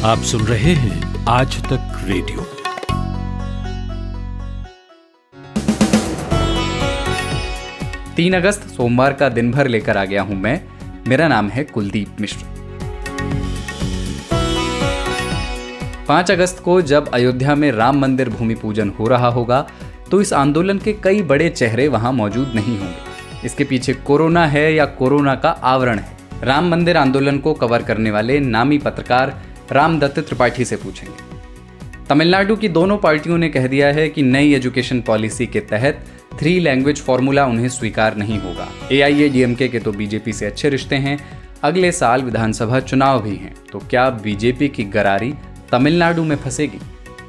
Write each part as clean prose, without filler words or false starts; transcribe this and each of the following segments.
आप सुन रहे हैं आज तक रेडियो। तीन अगस्त सोमवार का दिन भर लेकर आ गया हूं मैं। मेरा नाम है कुलदीप मिश्र। 5 अगस्त को जब अयोध्या में राम मंदिर भूमि पूजन हो रहा होगा तो इस आंदोलन के कई बड़े चेहरे वहां मौजूद नहीं होंगे। इसके पीछे कोरोना है या कोरोना का आवरण है? राम मंदिर आंदोलन को कवर करने वाले नामी पत्रकार रामदत्त त्रिपाठी से पूछेंगे। तमिलनाडु की दोनों पार्टियों ने कह दिया है कि नई एजुकेशन पॉलिसी के तहत 3 लैंग्वेज फॉर्मूला उन्हें स्वीकार नहीं होगा। AIADMK के तो बीजेपी से अच्छे रिश्ते हैं, अगले साल विधानसभा चुनाव भी हैं, तो क्या बीजेपी की गरारी तमिलनाडु में फंसेगी?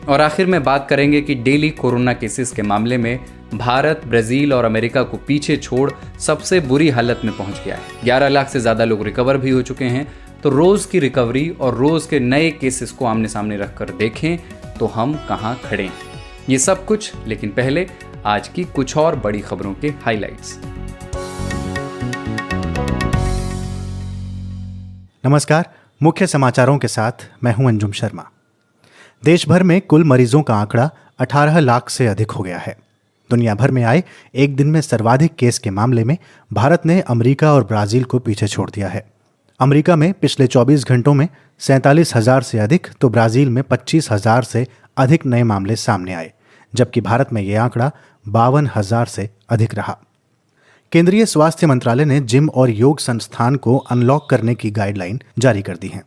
और आखिर में बात करेंगे कि डेली कोरोना केसेस के मामले में भारत, ब्राजील और अमेरिका को पीछे छोड़ सबसे बुरी हालत में पहुंच गया है। 11 लाख से ज़्यादा लोग रिकवर भी हो चुके हैं। तो रोज़ की रिकवरी और रोज़ के नए केसेस को आमने सामने रखकर देखें तो हम कहां खड़े हैं। ये सब कुछ, लेकिन पहले आज की कुछ और बड़ी खबरों के हाइलाइट्स। नमस्कार, मुख्य समाचारों के साथ मैं हूं अंजुम शर्मा। देश भर में कुल मरीजों का आंकड़ा 18 लाख से अधिक हो गया है। दुनिया भर में आए एक दिन में सर्वाधिक केस के मामले में भारत ने अमेरिका और ब्राजील को पीछे छोड़ दिया है। अमेरिका में पिछले 24 घंटों में 47,000 से अधिक तो ब्राजील में 25,000 से अधिक नए मामले सामने आए, जबकि भारत में यह आंकड़ा 52,000 से अधिक रहा। केंद्रीय स्वास्थ्य मंत्रालय ने जिम और योग संस्थान को अनलॉक करने की गाइडलाइन जारी कर दी है।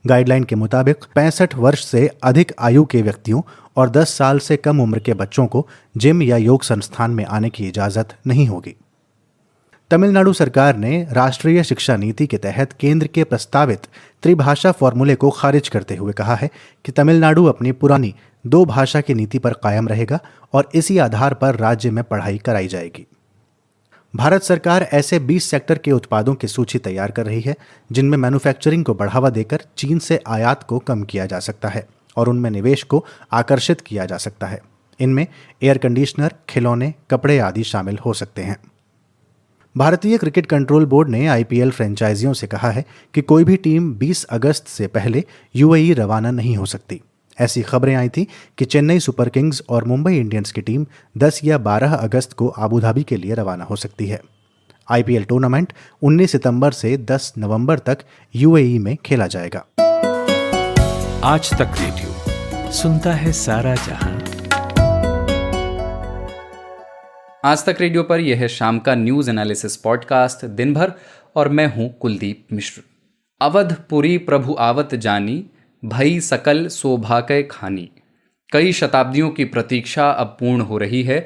गाइडलाइन के मुताबिक 65 वर्ष से अधिक आयु के व्यक्तियों और 10 साल से कम उम्र के बच्चों को जिम या योग संस्थान में आने की इजाजत नहीं होगी। तमिलनाडु सरकार ने राष्ट्रीय शिक्षा नीति के तहत केंद्र के प्रस्तावित त्रिभाषा फॉर्मूले को खारिज करते हुए कहा है कि तमिलनाडु अपनी पुरानी 2 भाषा की नीति पर कायम रहेगा और इसी आधार पर राज्य में पढ़ाई कराई जाएगी। भारत सरकार ऐसे 20 सेक्टर के उत्पादों की सूची तैयार कर रही है जिनमें मैन्युफैक्चरिंग को बढ़ावा देकर चीन से आयात को कम किया जा सकता है और उनमें निवेश को आकर्षित किया जा सकता है। इनमें एयर कंडीशनर, खिलौने, कपड़े आदि शामिल हो सकते हैं। भारतीय क्रिकेट कंट्रोल बोर्ड ने IPL फ्रेंचाइजियों से कहा है कि कोई भी टीम 20 अगस्त से पहले UAE रवाना नहीं हो सकती। ऐसी खबरें आई थी कि चेन्नई सुपर किंग्स और मुंबई इंडियंस की टीम 10 या 12 अगस्त को अबू धाबी के लिए रवाना हो सकती है। IPL टूर्नामेंट 19 सितंबर से 10 नवंबर तक UAE में खेला जाएगा। आज तक रेडियो सुनता है सारा जहां। आज तक रेडियो पर यह है शाम का न्यूज एनालिसिस पॉडकास्ट दिन भर, और मैं हूं कुलदीप मिश्र। अवधपुरी प्रभु आवत जानी, भई सकल सौभाग्य खानी। कई शताब्दियों की प्रतीक्षा अब पूर्ण हो रही है,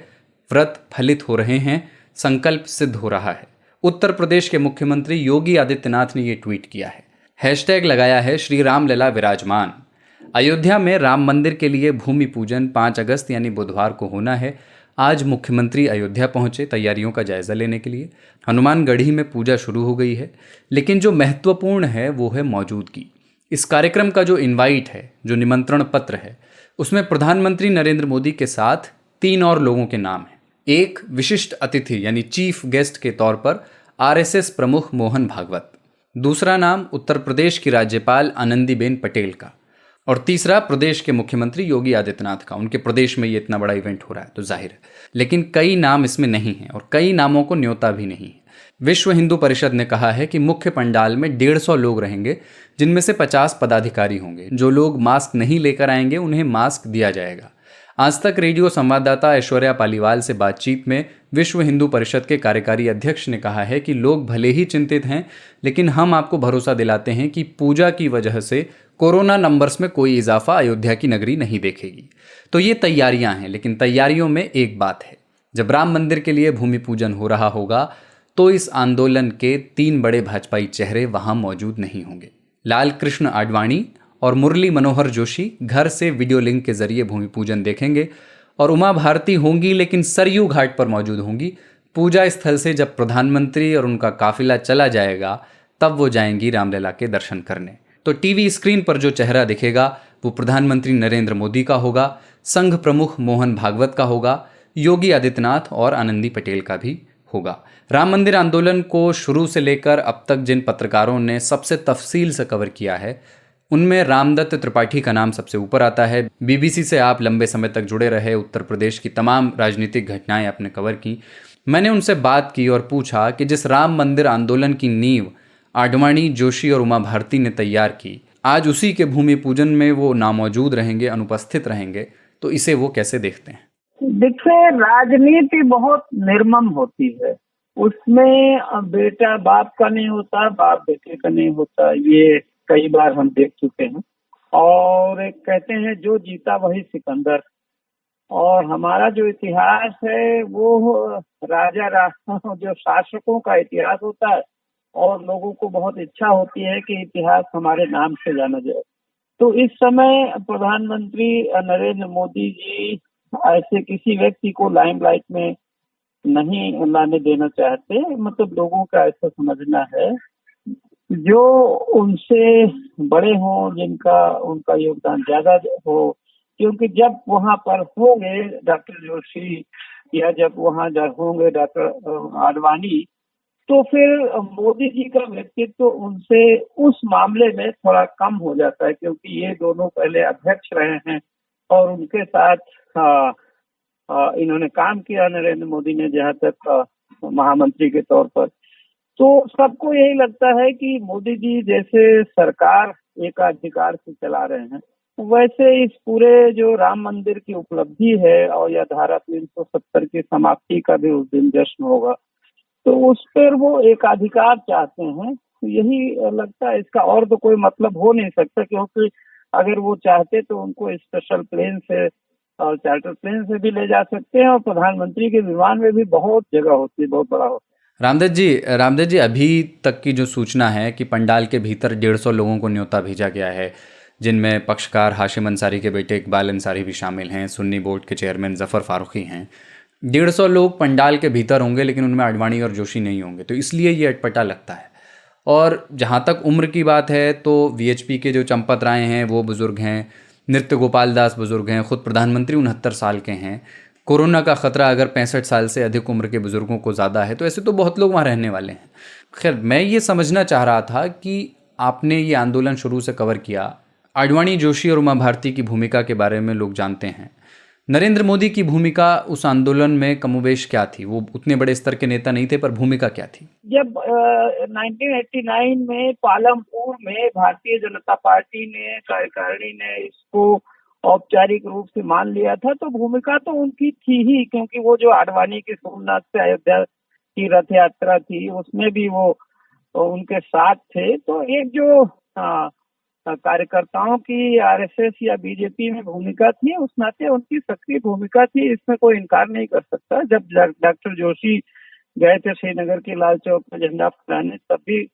व्रत फलित हो रहे हैं, संकल्प सिद्ध हो रहा है। उत्तर प्रदेश के मुख्यमंत्री योगी आदित्यनाथ ने ये ट्वीट किया है। हैशटैग लगाया है श्री राम लला विराजमान। अयोध्या में राम मंदिर के लिए भूमि पूजन 5 अगस्त यानी बुधवार को होना है। आज मुख्यमंत्री अयोध्या पहुंचे तैयारियों का जायजा लेने के लिए। हनुमानगढ़ी में पूजा शुरू हो गई है, लेकिन जो महत्वपूर्ण है वो है मौजूदगी। इस कार्यक्रम का जो इनवाइट है, जो निमंत्रण पत्र है, उसमें प्रधानमंत्री नरेंद्र मोदी के साथ 3 और लोगों के नाम हैं। एक विशिष्ट अतिथि यानी चीफ गेस्ट के तौर पर RSS प्रमुख मोहन भागवत, दूसरा नाम उत्तर प्रदेश की राज्यपाल आनंदीबेन पटेल का, और तीसरा प्रदेश के मुख्यमंत्री योगी आदित्यनाथ का। उनके प्रदेश में ये इतना बड़ा इवेंट हो रहा है तो जाहिर है, लेकिन कई नाम इसमें नहीं हैं और कई नामों को न्योता भी नहीं है। विश्व हिंदू परिषद ने कहा है कि मुख्य पंडाल में 150 लोग रहेंगे, जिनमें से 50 पदाधिकारी होंगे। जो लोग मास्क नहीं लेकर आएंगे उन्हें मास्क दिया जाएगा। आज तक रेडियो संवाददाता ऐश्वर्या पालीवाल से बातचीत में विश्व हिंदू परिषद के कार्यकारी अध्यक्ष ने कहा है कि लोग भले ही चिंतित हैं, लेकिन हम आपको भरोसा दिलाते हैं कि पूजा की वजह से कोरोना नंबर्स में कोई इजाफा अयोध्या की नगरी नहीं देखेगी। तो ये तैयारियां हैं, लेकिन तैयारियों में एक बात है, जब राम मंदिर के लिए भूमि पूजन हो रहा होगा तो इस आंदोलन के 3 बड़े भाजपाई चेहरे वहां मौजूद नहीं होंगे। लाल कृष्ण आडवाणी और मुरली मनोहर जोशी घर से वीडियो लिंक के जरिए भूमि पूजन देखेंगे, और उमा भारती होंगी लेकिन सरयू घाट पर मौजूद होंगी। पूजा स्थल से जब प्रधानमंत्री और उनका काफिला चला जाएगा तब वो जाएंगी रामलला के दर्शन करने। तो टीवी स्क्रीन पर जो चेहरा दिखेगा वो प्रधानमंत्री नरेंद्र मोदी का होगा, संघ प्रमुख मोहन भागवत का होगा, योगी आदित्यनाथ और आनंदी पटेल का भी होगा। राम मंदिर आंदोलन को शुरू से लेकर अब तक जिन पत्रकारों ने सबसे तफसील से कवर किया है, उनमें रामदत्त त्रिपाठी का नाम सबसे ऊपर आता है। बीबीसी से आप लंबे समय तक जुड़े रहे, उत्तर प्रदेश की तमाम राजनीतिक घटनाएं आपने कवर की। मैंने उनसे बात की और पूछा कि जिस राम मंदिर आंदोलन की नींव आडवाणी, जोशी और उमा भारती ने तैयार की, आज उसी के भूमि पूजन में वो नामौजूद रहेंगे, अनुपस्थित रहेंगे, तो इसे वो कैसे देखते हैं? देखिए, राजनीति बहुत निर्मम होती है। उसमें बेटा बाप का नहीं होता, बाप बेटे का नहीं होता। ये कई बार हम देख चुके हैं। और एक कहते हैं जो जीता वही सिकंदर। और हमारा जो इतिहास है वो जो शासकों का इतिहास होता है, और लोगों को बहुत इच्छा होती है कि इतिहास हमारे नाम से जाना जाए। तो इस समय प्रधानमंत्री नरेंद्र मोदी जी ऐसे किसी व्यक्ति को लाइमलाइट में नहीं लाने देना चाहते। मतलब लोगों का ऐसा समझना है जो उनसे बड़े हों, जिनका उनका योगदान ज्यादा हो। क्योंकि जब वहां पर होंगे डॉक्टर जोशी या जब वहां होंगे डॉक्टर आडवाणी, तो फिर मोदी जी का व्यक्तित्व उनसे उस मामले में थोड़ा कम हो जाता है, क्योंकि ये दोनों पहले अध्यक्ष रहे हैं और उनके साथ इन्होंने काम किया, नरेंद्र मोदी ने, जहाँ तक महामंत्री के तौर पर। तो सबको यही लगता है कि मोदी जी जैसे सरकार एकाधिकार से चला रहे हैं, वैसे इस पूरे जो राम मंदिर की उपलब्धि है और या धारा 370 की समाप्ति का भी उस दिन जश्न होगा, तो उस पर वो एकाधिकार चाहते हैं। तो यही लगता है, इसका और तो कोई मतलब हो नहीं सकता। क्योंकि अगर वो चाहते तो उनको स्पेशल प्लेन से और चार्टर प्लेन से भी ले जा सकते हैं, और प्रधानमंत्री के विमान में भी बहुत जगह होती है, बहुत बड़ा होता है। रामदत्त जी, अभी तक की जो सूचना है कि पंडाल के भीतर 150 लोगों को न्योता भेजा गया है, जिनमें पक्षकार हाशिम अंसारी के बेटे इकबाल अंसारी भी शामिल हैं, सुन्नी बोर्ड के चेयरमैन जफर फारूकी हैं। 150 लोग पंडाल के भीतर होंगे, लेकिन उनमें आडवाणी और जोशी नहीं होंगे, तो इसलिए ये अटपटा लगता है। और जहाँ तक उम्र की बात है तो वीएचपी के जो चंपत राय हैं वो बुजुर्ग हैं, नृत्य गोपाल दास बुजुर्ग हैं, खुद प्रधानमंत्री 69 साल के हैं। कोरोना का खतरा अगर 65 साल से अधिक उम्र के बुजुर्गों को ज़्यादा है, तो ऐसे तो बहुत लोग वहाँ रहने वाले हैं। खैर, मैं ये समझना चाह रहा था कि आपने ये आंदोलन शुरू से कवर किया, आडवाणी, जोशी और उमा भारती की भूमिका के बारे में लोग जानते हैं। नरेंद्र मोदी की भूमिका उस आंदोलन में कमोबेश क्या थी? वो उतने बड़े स्तर के नेता नहीं थे, पर भूमिका क्या थी? जब 1989 में पालमपुर में भारतीय जनता पार्टी ने, कार्यकारिणी ने इसको औपचारिक रूप से मान लिया था, तो भूमिका तो उनकी थी ही। क्योंकि वो जो आडवाणी की सोमनाथ से अयोध्या की रथ यात्रा थी, उसमें भी वो उनके साथ थे। तो एक जो कार्यकर्ताओं की आरएसएस या बीजेपी में भूमिका थी, उस नाते उनकी सक्रिय भूमिका थी, इसमें कोई इनकार नहीं कर सकता। जब डॉक्टर जोशी गए थे श्रीनगर के लाल चौक में झंडा फहराने, तब भी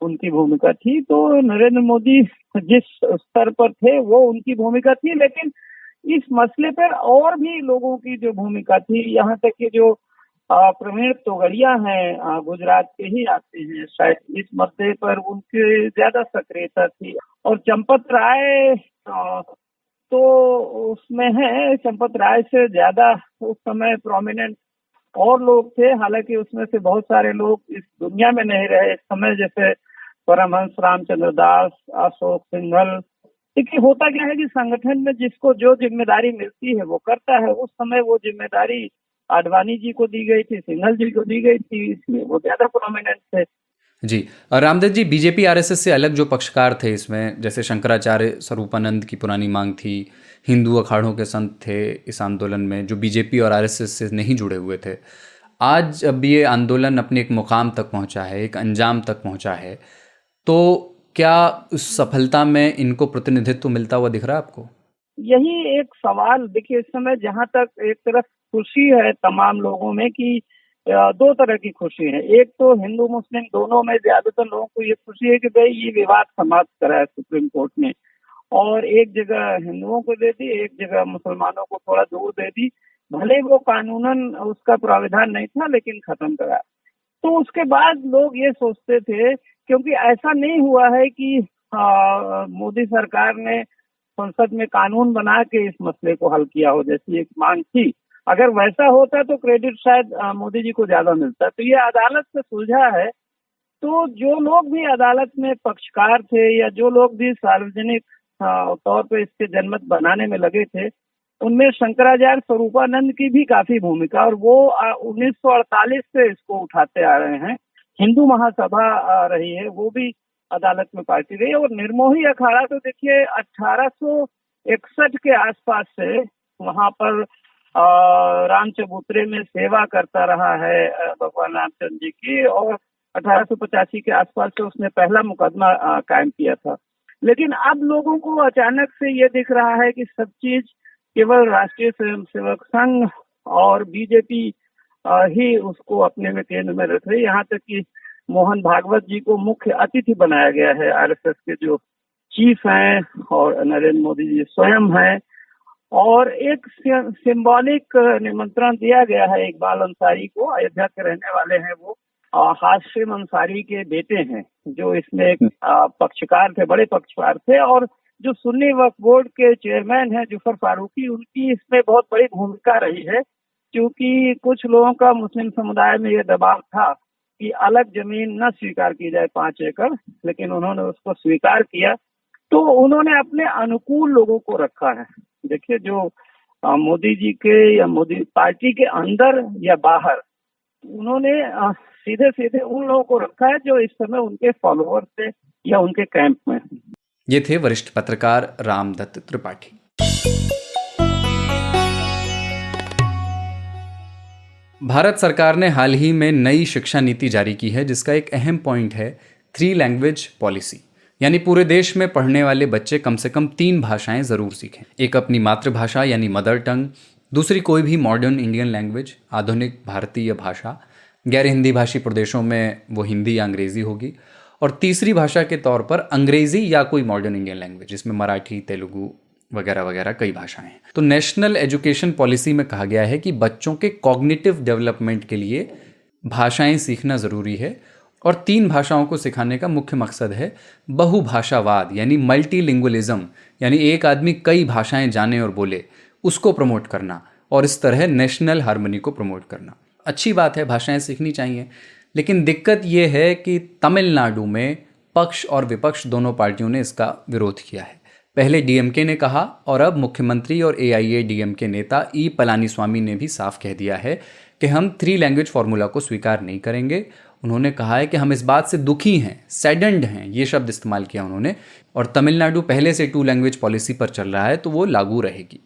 उनकी भूमिका थी। तो नरेंद्र मोदी जिस स्तर पर थे वो उनकी भूमिका थी, लेकिन इस मसले पर और भी लोगों की जो भूमिका थी, यहाँ तक कि जो प्रवीण तोगड़िया हैं, गुजरात के ही आते हैं, शायद इस मुद्दे पर उनकी ज्यादा सक्रियता थी। और चंपत राय तो उसमें है, चंपत राय से ज्यादा उस समय प्रोमिनेंट और लोग थे। हालांकि उसमें से बहुत सारे लोग इस दुनिया में नहीं रहे इस समय, जैसे परमहंस रामचंद्र दास, अशोक सिंघल। देखिए, होता क्या है कि संगठन में जिसको जो जिम्मेदारी मिलती है वो करता है। उस समय वो जिम्मेदारी आडवाणी जी को दी गई थी, सिंघल जी को दी गई थी, इसलिए वो ज्यादा प्रोमिनेंट थे। जी, और रामदत्त जी, बीजेपी आरएसएस से अलग जो पक्षकार थे इसमें, जैसे शंकराचार्य स्वरूपानंद की पुरानी मांग थी, हिंदू अखाड़ों के संत थे इस आंदोलन में, जो बीजेपी और आरएसएस से नहीं जुड़े हुए थे। आज अब ये आंदोलन अपने एक मुकाम तक पहुंचा है, एक अंजाम तक पहुंचा है, तो क्या उस सफलता में इनको प्रतिनिधित्व मिलता हुआ दिख रहा है आपको? यही एक सवाल। देखिए, इस समय जहाँ तक एक तरफ खुशी है तमाम लोगों में कि दो तरह की खुशी है। एक तो हिंदू मुस्लिम दोनों में ज्यादातर लोगों को ये खुशी है कि भाई ये विवाद समाप्त करा है सुप्रीम कोर्ट ने, और एक जगह हिंदुओं को दे दी, एक जगह मुसलमानों को थोड़ा दूर दे दी। भले वो कानूनन उसका प्राविधान नहीं था, लेकिन खत्म करा। तो उसके बाद लोग ये सोचते थे, क्योंकि ऐसा नहीं हुआ है कि मोदी सरकार ने संसद में कानून बना के इस मसले को हल किया हो, जैसी एक मांग थी। अगर वैसा होता तो क्रेडिट शायद मोदी जी को ज्यादा मिलता। तो ये अदालत से सुलझा है, तो जो लोग भी अदालत में पक्षकार थे या जो लोग भी सार्वजनिक तौर पे इसके जनमत बनाने में लगे थे, उनमें शंकराचार्य स्वरूपानंद की भी काफी भूमिका, और वो 1948 से इसको उठाते आ रहे हैं। हिंदू महासभा रही है, वो भी अदालत में पार्टी रही है। और निर्मोही अखाड़ा तो देखिए 1861 के आसपास से वहां पर राम चबूतरे में सेवा करता रहा है भगवान रामचंद्र जी की, और 1885 के आसपास से उसने पहला मुकदमा कायम किया था। लेकिन अब लोगों को अचानक से ये दिख रहा है कि सब चीज केवल राष्ट्रीय स्वयंसेवक संघ और बीजेपी ही उसको अपने में केंद्र में रख रही है। यहाँ तक कि मोहन भागवत जी को मुख्य अतिथि बनाया गया है, आरएसएस के जो चीफ हैं, और नरेंद्र मोदी जी स्वयं हैं। और एक सिंबॉलिक निमंत्रण दिया गया है इकबाल अंसारी को, अयोध्या के रहने वाले हैं वो, हाशिम अंसारी के बेटे हैं, जो इसमें एक पक्षकार थे, बड़े पक्षकार थे। और जो सुन्नी वक्फ बोर्ड के चेयरमैन हैं जुफर फारूकी, उनकी इसमें बहुत बड़ी भूमिका रही है, क्योंकि कुछ लोगों का मुस्लिम समुदाय में ये दबाव था कि अलग जमीन न स्वीकार की जाए 5 एकड़, लेकिन उन्होंने उसको स्वीकार किया। तो उन्होंने अपने अनुकूल लोगों को रखा है। देखिए, जो मोदी जी के या मोदी पार्टी के अंदर या बाहर, उन्होंने सीधे सीधे उन लोगों को रखा है जो इस समय उनके फॉलोअर्स थे या उनके कैंप में। ये थे वरिष्ठ पत्रकार रामदत्त त्रिपाठी। भारत सरकार ने हाल ही में नई शिक्षा नीति जारी की है, जिसका एक अहम पॉइंट है 3 लैंग्वेज पॉलिसी, यानी पूरे देश में पढ़ने वाले बच्चे कम से कम 3 भाषाएं जरूर सीखें। एक अपनी मातृभाषा यानी मदर टंग, दूसरी कोई भी मॉडर्न इंडियन लैंग्वेज, आधुनिक भारतीय भाषा, गैर हिंदी भाषी प्रदेशों में वो हिंदी या अंग्रेजी होगी, और तीसरी भाषा के तौर पर अंग्रेजी या कोई मॉडर्न इंडियन लैंग्वेज, जिसमें मराठी, तेलुगु वगैरह वगैरह कई भाषाएं हैं। तो नेशनल एजुकेशन पॉलिसी में कहा गया है कि बच्चों के कॉग्निटिव डेवलपमेंट के लिए भाषाएं सीखना ज़रूरी है, और 3 भाषाओं को सिखाने का मुख्य मकसद है बहुभाषावाद, यानी मल्टीलिंगुअलिज्म, यानी एक आदमी कई भाषाएं जाने और बोले, उसको प्रमोट करना, और इस तरह नेशनल हार्मनी को प्रमोट करना। अच्छी बात है, भाषाएं सीखनी चाहिए, लेकिन दिक्कत ये है कि तमिलनाडु में पक्ष और विपक्ष दोनों पार्टियों ने इसका विरोध किया है। पहले डीएमके ने कहा, और अब मुख्यमंत्री और एआईएडीएमके नेता ई पलानीस्वामी ने भी साफ कह दिया है कि हम 3 लैंग्वेज फार्मूला को स्वीकार नहीं करेंगे। उन्होंने कहा है कि हम इस बात से दुखी हैं, सैडेंड हैं, ये शब्द इस्तेमाल किया उन्होंने। और तमिलनाडु पहले से 2 लैंग्वेज पॉलिसी पर चल रहा है, तो वो लागू रहेगी,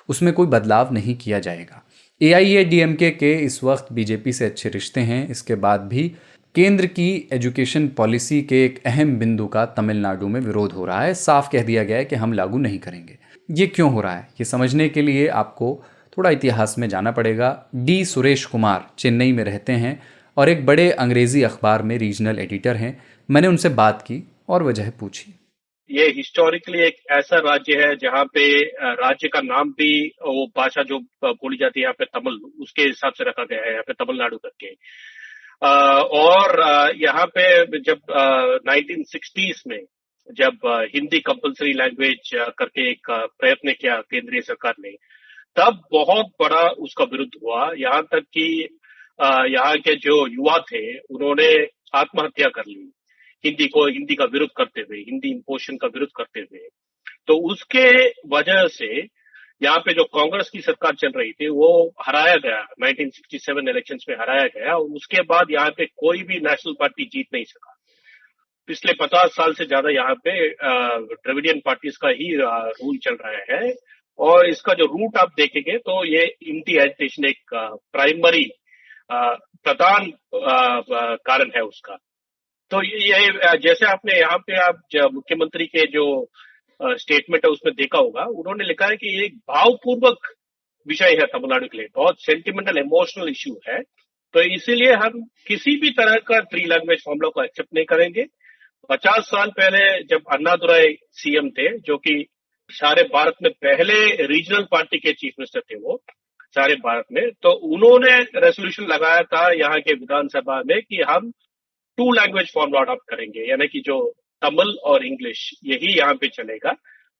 उसमें कोई बदलाव नहीं किया जाएगा। एआईएडीएमके के इस वक्त बीजेपी से अच्छे रिश्ते हैं, इसके बाद भी केंद्र की एजुकेशन पॉलिसी के एक अहम बिंदु का तमिलनाडु में विरोध हो रहा है। साफ कह दिया गया है कि हम लागू नहीं करेंगे। ये क्यों हो रहा है, ये समझने के लिए आपको थोड़ा इतिहास में जाना पड़ेगा। डी सुरेश कुमार चेन्नई में रहते हैं और एक बड़े अंग्रेजी अखबार में रीजनल एडिटर हैं। मैंने उनसे बात की और वजह पूछी। ये हिस्टोरिकली एक ऐसा राज्य है जहाँ पे राज्य का नाम भी वो भाषा जो बोली जाती है यहाँ पे तमिल, उसके हिसाब से रखा गया है यहाँ पे तमिलनाडु करके। और यहाँ पे जब 1960s में जब हिंदी कंपलसरी लैंग्वेज करके एक प्रयत्न किया केंद्रीय सरकार ने, तब बहुत बड़ा उसका विरोध हुआ। यहाँ तक कि यहाँ के जो युवा थे उन्होंने आत्महत्या कर ली हिंदी का विरोध करते हुए, हिंदी इम्पोजिशन का विरोध करते हुए। तो उसके वजह से यहाँ पे जो कांग्रेस की सरकार चल रही थी वो हराया गया, 1967 इलेक्शंस में हराया गया। और उसके बाद यहाँ पे कोई भी नेशनल पार्टी जीत नहीं सका। पिछले 50 साल से ज्यादा यहाँ पे द्रविडियन पार्टीज का ही रूल चल रहा है। और इसका जो रूट आप देखेंगे तो ये हिंदी एजुटेशन एक प्राइमरी प्रधान कारण है उसका। तो ये जैसे आपने यहाँ पे आप मुख्यमंत्री के जो स्टेटमेंट है उसमें देखा होगा, उन्होंने लिखा है कि ये एक भावपूर्वक विषय है तमिलनाडु के लिए, बहुत सेंटिमेंटल इमोशनल इश्यू है। तो इसीलिए हम किसी भी तरह का 3 लैंग्वेज फॉर्मूला को एक्सेप्ट नहीं करेंगे। 50 साल पहले जब अन्नादुराई सीएम थे, जो कि सारे भारत में पहले रीजनल पार्टी के चीफ मिनिस्टर थे वो सारे भारत में, तो उन्होंने रेजोल्यूशन लगाया था यहाँ के विधानसभा में कि हम 2 लैंग्वेज फॉर्मूला अडॉप्ट करेंगे, यानी कि जो तमिल और इंग्लिश यही यहाँ पे चलेगा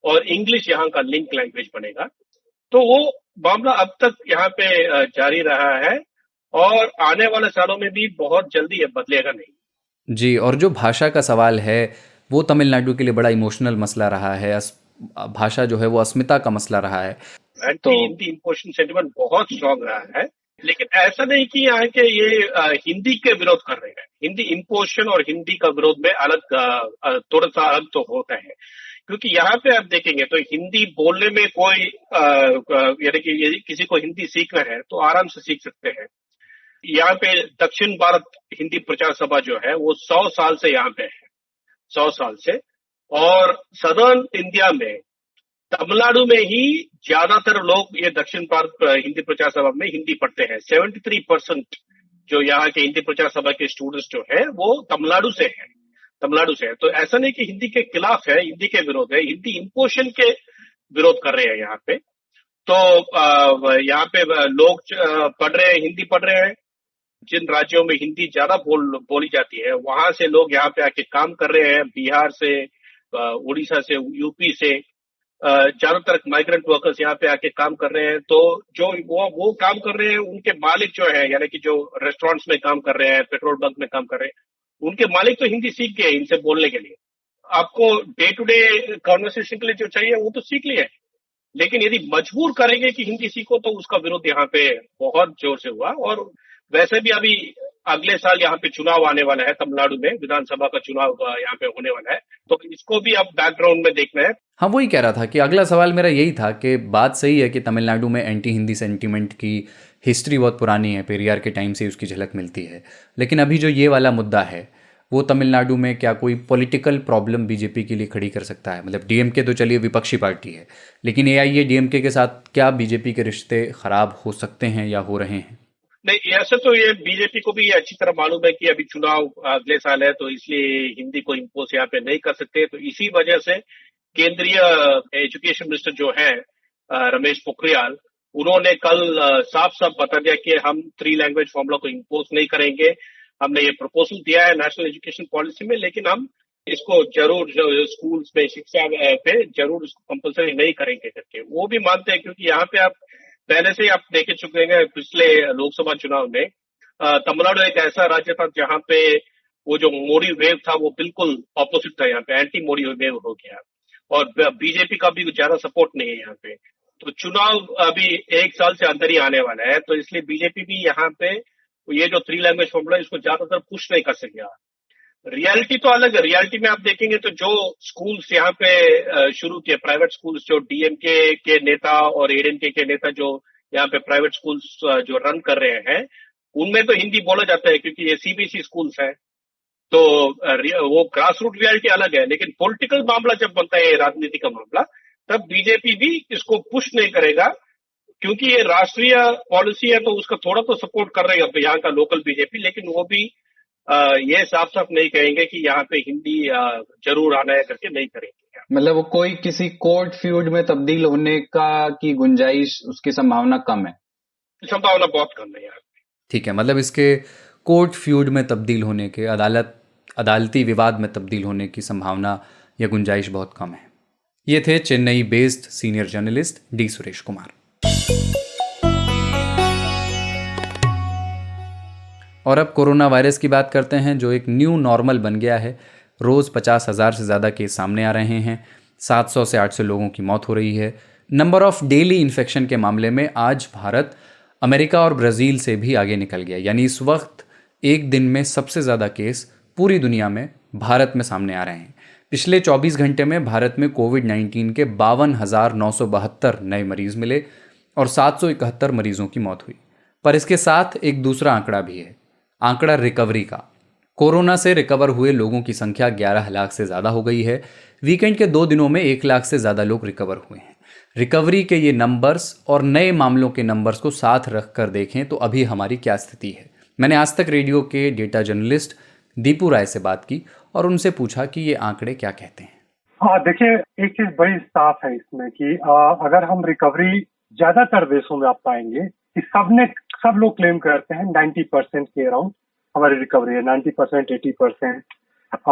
और इंग्लिश यहाँ का लिंक लैंग्वेज बनेगा। तो वो मामला अब तक यहाँ पे जारी रहा है और आने वाले सालों में भी बहुत जल्दी ये बदलेगा नहीं। जी, और जो भाषा का सवाल है वो तमिलनाडु के लिए बड़ा इमोशनल मसला रहा है। भाषा जो है वो अस्मिता का मसला रहा है। एंटी हिंदी इम्पोजिशन सेंटिमेंट बहुत स्ट्रांग रहा है, लेकिन ऐसा नहीं कि यहाँ के ये हिंदी के विरोध कर रहे हैं। हिंदी इम्पोजिशन और हिंदी का विरोध में अलग थोड़ा सा अलग तो होता है, क्योंकि यहाँ पे आप देखेंगे तो हिंदी बोलने में कोई यानी कि यदि किसी को हिंदी सीखना है तो आराम से सीख सकते हैं। यहाँ पे दक्षिण भारत हिंदी प्रचार सभा जो है वो 100 साल से यहाँ पे है, 100 साल से। और सदर्न इंडिया में तमिलनाडु में ही ज्यादातर लोग ये दक्षिण भारत हिंदी प्रचार सभा में हिंदी पढ़ते हैं। 73% जो यहाँ के हिंदी प्रचार सभा के स्टूडेंट्स जो है वो तमिलनाडु से है, तमिलनाडु से है। तो ऐसा नहीं कि हिंदी के खिलाफ है, हिंदी के विरोध है, हिंदी इम्पोजिशन के विरोध कर रहे हैं यहाँ पे। तो यहाँ पे लोग पढ़ रहे हैं, हिंदी पढ़ रहे हैं। जिन राज्यों में हिंदी ज्यादा बोली जाती है वहां से लोग यहाँ पे आके काम कर रहे हैं, बिहार से, उड़ीसा से, यूपी से ज्यादातर माइग्रेंट वर्कर्स यहाँ पे आके काम कर रहे हैं। तो जो वो काम कर रहे हैं उनके मालिक जो है, यानी कि जो रेस्टोरेंट्स में काम कर रहे हैं, पेट्रोल पंप में काम कर रहे हैं, उनके मालिक तो हिंदी सीख गए इनसे बोलने के लिए। आपको डे टू डे कॉन्वर्सेशन के लिए जो चाहिए वो तो सीख लिया है, लेकिन यदि मजबूर करेंगे कि हिंदी सीखो तो उसका विरोध यहाँ पे बहुत जोर से हुआ। और वैसे भी अभी अगले साल यहाँ पे चुनाव आने वाला है, तमिलनाडु में विधानसभा का चुनाव यहाँ पे होने वाला है, तो इसको भी अब बैकग्राउंड में देखना है। हाँ, वही कह रहा था कि अगला सवाल मेरा यही था कि बात सही है कि तमिलनाडु में एंटी हिंदी सेंटीमेंट की हिस्ट्री बहुत पुरानी है, पेरियार के टाइम से उसकी झलक मिलती है। लेकिन अभी जो ये वाला मुद्दा है वो तमिलनाडु में क्या कोई पॉलिटिकल प्रॉब्लम बीजेपी के लिए खड़ी कर सकता है? मतलब डीएमके तो चलिए विपक्षी पार्टी है, लेकिन एआईएडीएमके के साथ क्या बीजेपी के रिश्ते खराब हो सकते हैं या हो रहे हैं? नहीं, ऐसे तो ये बीजेपी को भी अच्छी तरह मालूम है कि अभी चुनाव अगले साल है, तो इसलिए हिंदी को इम्पोज यहाँ पे नहीं कर सकते। तो इसी वजह से केंद्रीय एजुकेशन मिनिस्टर जो है रमेश पोखरियाल, उन्होंने कल साफ साफ बता दिया कि हम 3 लैंग्वेज फॉर्मूला को इम्पोज नहीं करेंगे। हमने ये प्रपोजल दिया है नेशनल एजुकेशन पॉलिसी में, लेकिन हम इसको जरूर स्कूल्स में शिक्षा पे जरूर इसको कंपलसरी नहीं करेंगे करके वो भी मानते हैं। क्योंकि यहाँ पे आप पहले से आप देख चुके हैं पिछले लोकसभा चुनाव में तमिलनाडु एक ऐसा राज्य था जहां पे वो जो मोदी वेव था वो बिल्कुल ऑपोजिट था, यहाँ पे एंटी मोदी वेव हो गया और बीजेपी का भी ज्यादा सपोर्ट नहीं है यहाँ पे। तो चुनाव अभी 1 साल से अंदर ही आने वाला है, तो इसलिए बीजेपी भी यहाँ पे ये जो 3 लैंग्वेज फॉर्मूला इसको ज्यादातर पुश नहीं कर सकेगा। रियलिटी तो अलग है। रियलिटी में आप देखेंगे तो जो स्कूल्स यहाँ पे शुरू किए, प्राइवेट स्कूल्स, जो डीएमके के नेता और एडीएमके के नेता जो यहाँ पे प्राइवेट स्कूल्स जो रन कर रहे हैं, उनमें तो हिंदी बोला जाता है क्योंकि ये सीबीएसई स्कूल्स है। तो वो ग्रास रूट रियलिटी अलग है। लेकिन पॉलिटिकल मामला जब बनता है, राजनीति का मामला, तब बीजेपी भी इसको पुश नहीं करेगा क्योंकि ये राष्ट्रीय पॉलिसी है, तो उसका थोड़ा तो सपोर्ट कर रही है यहाँ का लोकल बीजेपी। लेकिन वो भी ये साफ साफ नहीं कहेंगे कि यहाँ पे हिंदी जरूर आना है करके नहीं करेंगे। मतलब वो कोई किसी कोर्ट फ्यूड में तब्दील होने का की गुंजाइश, उसकी संभावना कम है? संभावना बहुत कम है यार। ठीक है, मतलब इसके कोर्ट फ्यूड में तब्दील होने के, अदालती विवाद में तब्दील होने की संभावना या गुंजाइश बहुत कम है। ये थे Chennai based senior journalist D Suresh Kumar. और अब कोरोना वायरस की बात करते हैं, जो एक न्यू नॉर्मल बन गया है। रोज़ 50,000 से ज़्यादा केस सामने आ रहे हैं, 700 से 800 लोगों की मौत हो रही है। नंबर ऑफ डेली इन्फेक्शन के मामले में आज भारत अमेरिका और ब्राज़ील से भी आगे निकल गया। यानी इस वक्त एक दिन में सबसे ज़्यादा केस पूरी दुनिया में भारत में सामने आ रहे हैं। पिछले 24 घंटे में भारत में कोविड-19 के 52,972 नए मरीज़ मिले और 771 मरीजों की मौत हुई। पर इसके साथ एक दूसरा आंकड़ा भी है, आंकड़ा रिकवरी का। कोरोना से रिकवर हुए लोगों की संख्या 11 लाख से ज़्यादा हो गई है। वीकेंड के 2 दिनों में 1 लाख से ज़्यादा लोग रिकवर हुए हैं। रिकवरी के ये नंबर्स और नए मामलों के नंबर्स को साथ रखकर देखें तो अभी हमारी क्या स्थिति है। मैंने आज तक रेडियो के डेटा जर्नलिस्ट दीपू राय से बात की और उनसे पूछा कि ये आंकड़े क्या कहते हैं। हाँ, देखिए, एक चीज बड़ी साफ है इसमें कि अगर हम रिकवरी ज्यादातर देशों में आप पाएंगे कि सब लोग क्लेम करते हैं 90% के अराउंड हमारी रिकवरी है, 90% 80%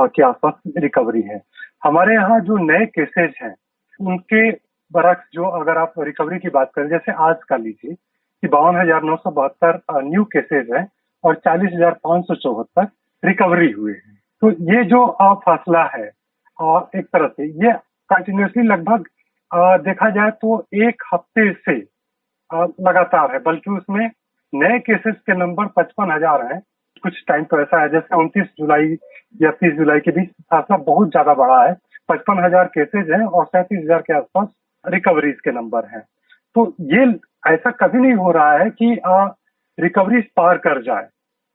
के आसपास रिकवरी है। हमारे यहाँ जो नए केसेज हैं उनके बरक्स, जो अगर आप रिकवरी की बात करें, जैसे आज का लीजिए कि 52,972 न्यू केसेज हैं और 40,574 रिकवरी हुए हैं। तो ये जो फासला है एक तरह से ये कंटिन्यूसली लगभग देखा जाए तो एक हफ्ते से लगातार है, बल्कि उसमें नए केसेस के नंबर 55,000 हैं। कुछ टाइम तो ऐसा है जैसे 29 जुलाई या 30 जुलाई के बीच फासला बहुत ज्यादा बढ़ा है। 55,000 केसेज हैं और 37,000 के आसपास रिकवरीज के नंबर हैं। तो ये ऐसा कभी नहीं हो रहा है कि रिकवरीज पार कर जाए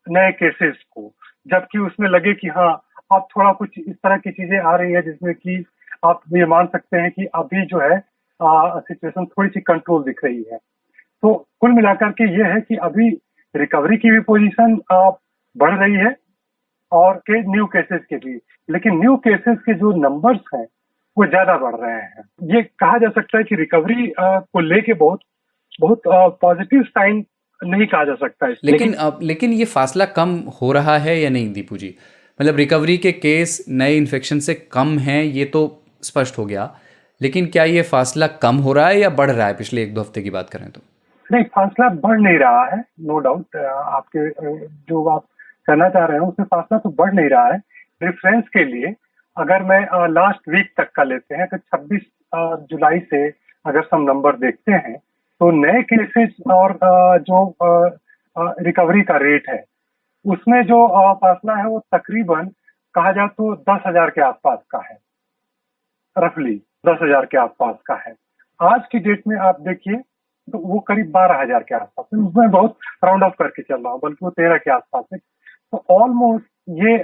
नए केसेस को, जबकि उसमें लगे कि हाँ अब थोड़ा कुछ इस तरह की चीजें आ रही है जिसमें कि आप ये मान सकते हैं कि अभी जो है सिचुएशन थोड़ी सी कंट्रोल दिख रही है। तो कुल मिलाकर के ये है कि अभी रिकवरी की भी पोजीशन बढ़ रही है और के न्यू केसेस के भी, लेकिन न्यू केसेस के जो नंबर्स हैं वो ज्यादा बढ़ रहे हैं। ये कहा जा सकता है कि रिकवरी को लेके बहुत पॉजिटिव साइन नहीं कहा जा सकता है। लेकिन ये फासला कम हो रहा है या नहीं दीपू जी? मतलब रिकवरी के केस नए इन्फेक्शन से कम हैं ये तो स्पष्ट हो गया, लेकिन क्या ये फासला कम हो रहा है या बढ़ रहा है? पिछले 1-2 हफ्ते की बात करें तो नहीं, फासला बढ़ नहीं रहा है, नो डाउट। आपके जो आप कहना चाह रहे हैं उसमें फासला तो बढ़ नहीं रहा है। रेफरेंस के लिए अगर मैं लास्ट वीक तक का लेते हैं तो 26 जुलाई से अगर हम नंबर देखते हैं तो नए केसेस और जो रिकवरी का रेट है उसमें जो फासला है वो तकरीबन कहा जाए तो 10,000 के आसपास का है, रफली 10,000 के आसपास का है। आज की डेट में आप देखिए तो वो करीब 12,000 के आसपास है। उसमें बहुत राउंड ऑफ करके चल रहा हूँ, बल्कि वो 13 के आसपास है। तो ऑलमोस्ट ये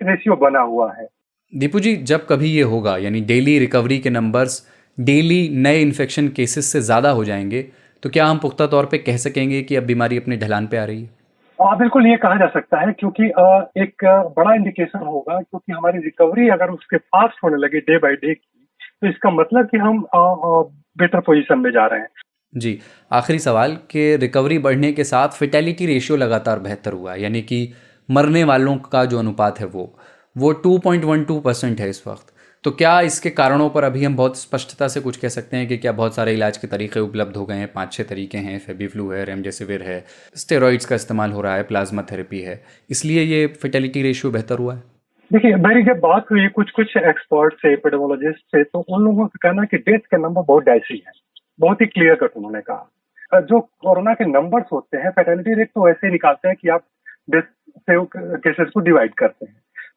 रेशियो बना हुआ है। दीपू जी, जब कभी ये होगा यानी डेली रिकवरी के नंबर्स डेली नए इन्फेक्शन केसेस से ज़्यादा हो जाएंगे, तो क्या हम पुख्ता तौर पे कह सकेंगे कि अब बीमारी अपने ढलान पे आ रही है? बिल्कुल ये कहा जा सकता है, क्योंकि एक बड़ा इंडिकेशन होगा, क्योंकि हमारी रिकवरी अगर उसके फास्ट होने लगे डे बाय डे की, तो इसका मतलब कि हम बेटर पोजीशन में जा रहे हैं। जी, आखिरी सवाल कि रिकवरी बढ़ने के साथ फेटेलिटी रेशियो लगातार बेहतर हुआ है, यानी कि मरने वालों का जो अनुपात है वो 2.12% है इस वक्त। तो क्या इसके कारणों पर अभी हम बहुत स्पष्टता से कुछ कह सकते हैं कि क्या बहुत सारे इलाज के तरीके उपलब्ध हो गए हैं? 5-6 तरीके हैं, फेबिफ्लू है, रेमडेसिविर है, स्टेरॉइड्स का इस्तेमाल हो रहा है, प्लाज्मा थेरेपी है, इसलिए ये फेटेलिटी रेशियो बेहतर हुआ है? देखिए, मेरी जब बात हुई कुछ एक्सपर्ट से, एपिडेमोलॉजिस्ट से, तो उन लोगों का कहना है कि डेथ के नंबर बहुत डाइसी है, बहुत ही क्लियर कट उन्होंने कहा। जो कोरोना के नंबर्स होते हैं, फैटेलिटी रेट तो वैसे ही निकालते हैं कि आप डेथ से केसेस को डिवाइड करते हैं।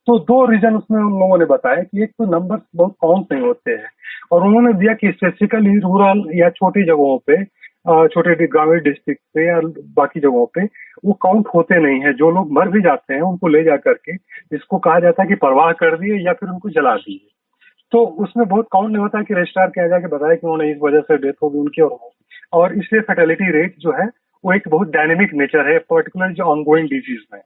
तो 2 रीजन उसमें उन लोगों ने बताया कि एक तो नंबर्स बहुत काउंट नहीं होते हैं, और उन्होंने दिया कि स्पेसिफिकली रूरल या छोटी जगहों पे, छोटे ग्रामीण डिस्ट्रिक्ट पे या बाकी जगहों पे वो काउंट होते नहीं है। जो लोग मर भी जाते हैं उनको ले जा करके, इसको कहा जाता है कि परवाह कर दिए या फिर उनको जला दिए, तो उसमें बहुत काउंट नहीं होता कि रजिस्ट्रार के आगे बताया कि उन्होंने इस वजह से डेथ होगी उनकी, और इसलिए फर्टिलिटी रेट जो है वो एक बहुत डायनेमिक नेचर है, पर्टिकुलर जो ऑनगोइंग डिजीज में।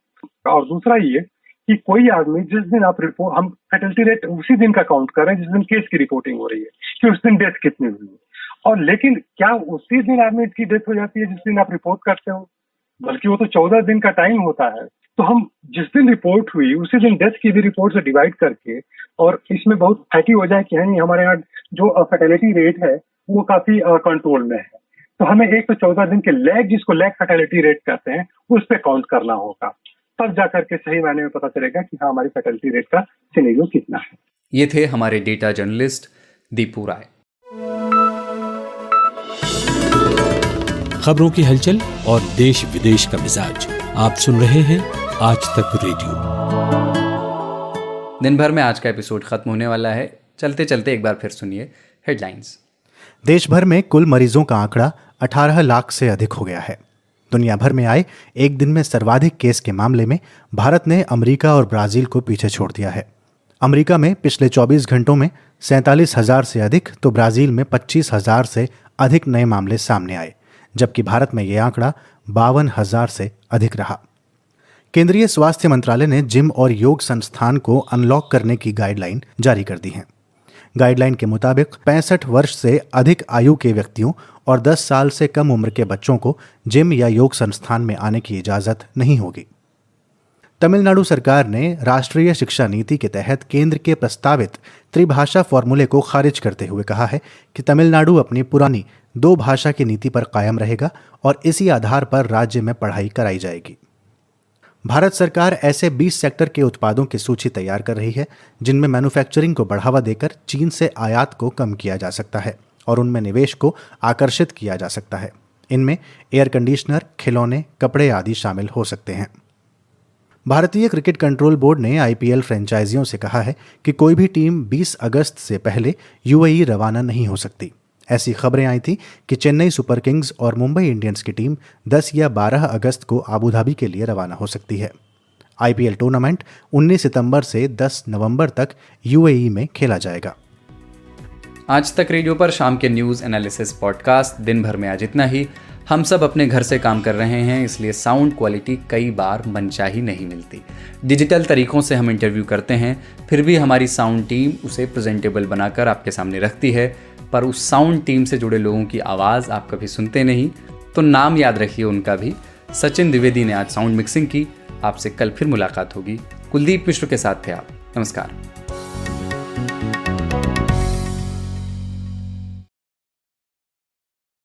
और दूसरा ये कि कोई आदमी जिस दिन आप रिपोर्ट, हम फर्टिलिटी रेट उसी दिन का काउंट कर रहे हैं जिस दिन केस की रिपोर्टिंग हो रही है कि उस दिन डेथ कितनी हुई, और लेकिन क्या उसी दिन आदमी की डेथ हो जाती है जिस दिन आप रिपोर्ट करते हो? बल्कि वो तो 14 दिन का टाइम होता है। तो हम जिस दिन रिपोर्ट हुई उसी दिन डेथ की भी रिपोर्ट से डिवाइड करके, और इसमें बहुत फैटी हो जाए कि नहीं हमारे यहाँ जो फर्टिलिटी रेट है वो काफी कंट्रोल में है, तो हमें एक तो 14 दिन के लैग, जिसको लैग फर्टिलिटी रेट कहते हैं, उस पर काउंट करना होगा, तब जाकर के सही मायने में पता चलेगा कि हाँ हमारी फर्टिलिटी रेट का सिनेरियो कितना है। ये थे हमारे डेटा जर्नलिस्ट दीपू राय। खबरों की हलचल और देश विदेश का मिजाज आप सुन रहे हैं आज तक रेडियो। दिन भर में आज का एपिसोड खत्म होने वाला है। चलते चलते एक बार फिर सुनिए हेडलाइंस। देश भर में कुल मरीजों का आंकड़ा 18 लाख से अधिक हो गया है। दुनिया भर में आए एक दिन में सर्वाधिक केस के मामले में भारत ने अमेरिका और ब्राजील को पीछे छोड़ दिया है। अमेरिका में पिछले 24 घंटों में 47,000 से अधिक, तो ब्राजील में 25,000 से अधिक नए मामले सामने आए, जबकि भारत में यह आंकड़ा 52,000 से अधिक रहा। केंद्रीय स्वास्थ्य मंत्रालय ने जिम और योग संस्थान को अनलॉक करने की गाइडलाइन जारी कर दी है। गाइडलाइन के मुताबिक 65 वर्ष से अधिक आयु के व्यक्तियों और 10 साल से कम उम्र के बच्चों को जिम या योग संस्थान में आने की इजाजत नहीं होगी। तमिलनाडु सरकार ने राष्ट्रीय शिक्षा नीति के तहत केंद्र के प्रस्तावित त्रिभाषा फॉर्मूले को खारिज करते हुए कहा है कि तमिलनाडु अपनी पुरानी 2 भाषा की नीति पर कायम रहेगा और इसी आधार पर राज्य में पढ़ाई कराई जाएगी। भारत सरकार ऐसे 20 सेक्टर के उत्पादों की सूची तैयार कर रही है जिनमें मैन्युफैक्चरिंग को बढ़ावा देकर चीन से आयात को कम किया जा सकता है और उनमें निवेश को आकर्षित किया जा सकता है। इनमें एयर कंडीशनर, खिलौने, कपड़े आदि शामिल हो सकते हैं। भारतीय क्रिकेट कंट्रोल बोर्ड ने आईपीएल फ्रेंचाइजियों से कहा है कि कोई भी टीम 20 अगस्त से पहले यूएई रवाना नहीं हो सकती। ऐसी खबरें आई थी कि चेन्नई सुपर किंग्स और मुंबई इंडियंस की टीम 10 या 12 अगस्त को अबू धाबी के लिए रवाना हो सकती है। आईपीएल टूर्नामेंट 19 सितंबर से 10 नवंबर तक यूएई में खेला जाएगा। आज तक रेडियो पर शाम के न्यूज़ एनालिसिस पॉडकास्ट दिन भर में आज इतना ही। हम सब अपने घर से काम कर रहे हैं, इसलिए साउंड क्वालिटी कई बार मनचाही नहीं मिलती। डिजिटल तरीकों से हम इंटरव्यू करते हैं, फिर भी हमारी साउंड टीम उसे प्रेजेंटेबल बनाकर आपके सामने रखती है। पर उस साउंड टीम से जुड़े लोगों की आवाज़ आप कभी सुनते नहीं, तो नाम याद रखिए उनका भी। सचिन द्विवेदी ने आज साउंड मिक्सिंग की। आपसे कल फिर मुलाकात होगी। कुलदीप मिश्र के साथ थे आप। नमस्कार।